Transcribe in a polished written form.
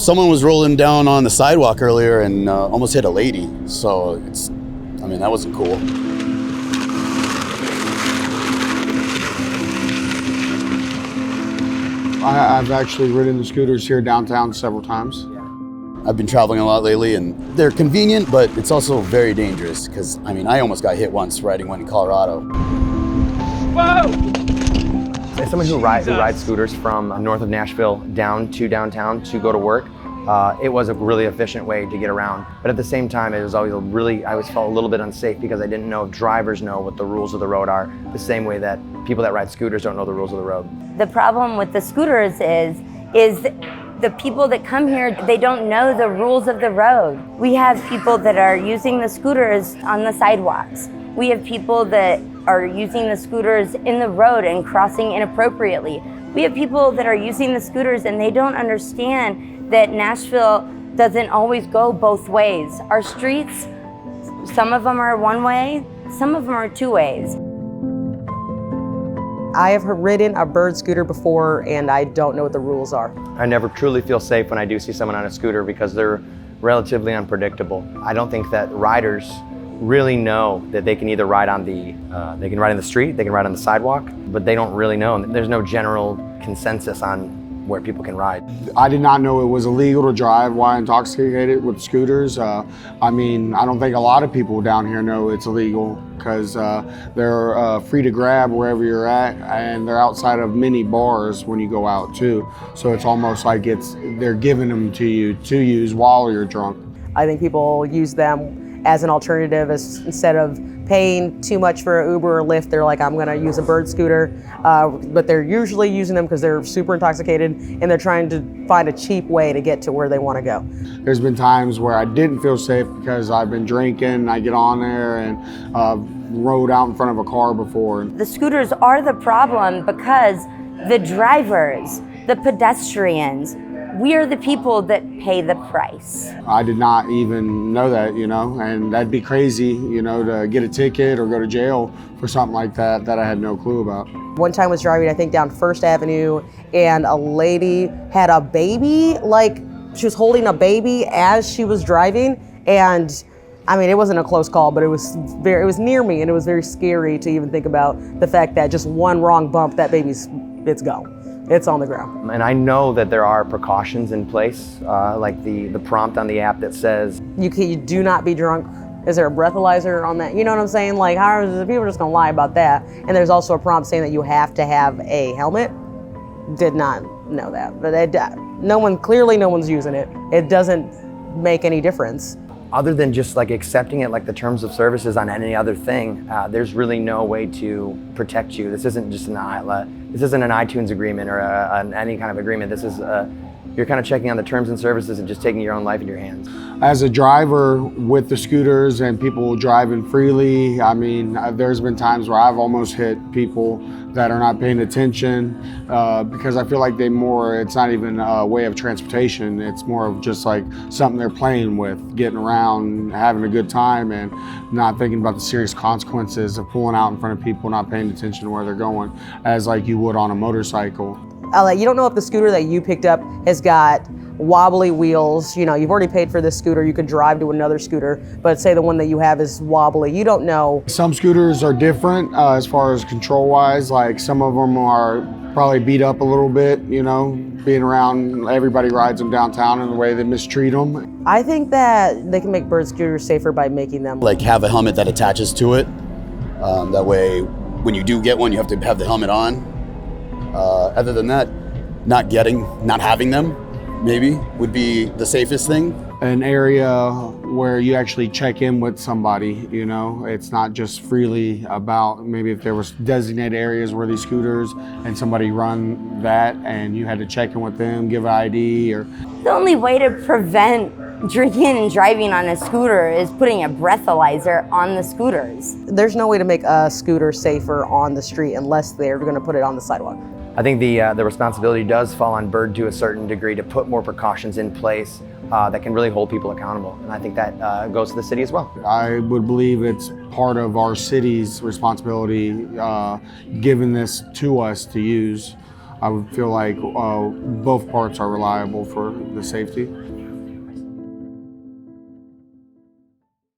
Someone was rolling down on the sidewalk earlier and almost hit a lady. So that wasn't cool. I've actually ridden the scooters here downtown several times. I've been traveling a lot lately, and they're convenient, but it's also very dangerous because, I almost got hit once riding one in Colorado. Whoa! As someone who rides scooters from north of Nashville down to downtown to go to work, it was a really efficient way to get around. But at the same time, I always felt a little bit unsafe because I didn't know if drivers know what the rules of the road are, the same way that people that ride scooters don't know the rules of the road. The problem with the scooters is the people that come here, they don't know the rules of the road. We have people that are using the scooters on the sidewalks. We have people that are using the scooters in the road and crossing inappropriately. We have people that are using the scooters and they don't understand that Nashville doesn't always go both ways. Our streets, some of them are one way, some of them are two ways. I have ridden a bird scooter before and I don't know what the rules are. I never truly feel safe when I do see someone on a scooter because they're relatively unpredictable. I don't think that riders really know that they can either ride on they can ride in the street, they can ride on the sidewalk, but they don't really know. There's no general consensus on where people can ride. I did not know it was illegal to drive while intoxicated with scooters. I don't think a lot of people down here know it's illegal because they're free to grab wherever you're at, and they're outside of many bars when you go out too. So it's almost like they're giving them to you to use while you're drunk. I think people use them as an alternative instead of paying too much for an Uber or Lyft. They're like, I'm gonna use a bird scooter, but they're usually using them because they're super intoxicated and they're trying to find a cheap way to get to where they want to go. There's been times where I didn't feel safe because I've been drinking. I get on there and rode out in front of a car before. The scooters are the problem because the drivers, the pedestrians, we are the people that pay the price. I did not even know that, and that'd be crazy, to get a ticket or go to jail for something like that I had no clue about. One time I was driving, I think down First Avenue, and a lady had a baby, like she was holding a baby as she was driving, and it wasn't a close call, but it was near me, and it was very scary to even think about the fact that just one wrong bump, that it's gone. It's on the ground. And I know that there are precautions in place, like the prompt on the app that says, you do not be drunk. Is there a breathalyzer on that? You know what I'm saying? Like, how are people just gonna lie about that? And there's also a prompt saying that you have to have a helmet. Did not know that, but no one's using it. It doesn't make any difference. Other than just like accepting it like the terms of services on any other thing, there's really no way to protect you. This isn't just an iTunes agreement or any kind of agreement. This is you're kind of checking on the terms and services and just taking your own life in your hands. As a driver with the scooters and people driving freely, there's been times where I've almost hit people that are not paying attention because I feel like it's not even a way of transportation. It's more of just like something they're playing with, getting around, having a good time, and not thinking about the serious consequences of pulling out in front of people, not paying attention to where they're going, as like you would on a motorcycle. You don't know if the scooter that you picked up has got wobbly wheels. You've already paid for this scooter. You could drive to another scooter, but say the one that you have is wobbly. You don't know. Some scooters are different as far as control-wise. Like some of them are probably beat up a little bit, being around, everybody rides them downtown in the way they mistreat them. I think that they can make bird scooters safer by making them Like have a helmet that attaches to it. That way, when you do get one, you have to have the helmet on. Other than that, not having them maybe would be the safest thing. An area where you actually check in with somebody, it's not just freely about, maybe if there was designated areas where these scooters and somebody run that and you had to check in with them, give an ID or. The only way to prevent drinking and driving on a scooter is putting a breathalyzer on the scooters. There's no way to make a scooter safer on the street unless they're going to put it on the sidewalk. I think the responsibility does fall on Bird to a certain degree to put more precautions in place that can really hold people accountable. And I think that goes to the city as well. I would believe it's part of our city's responsibility, given this to us to use. I would feel like both parts are reliable for the safety.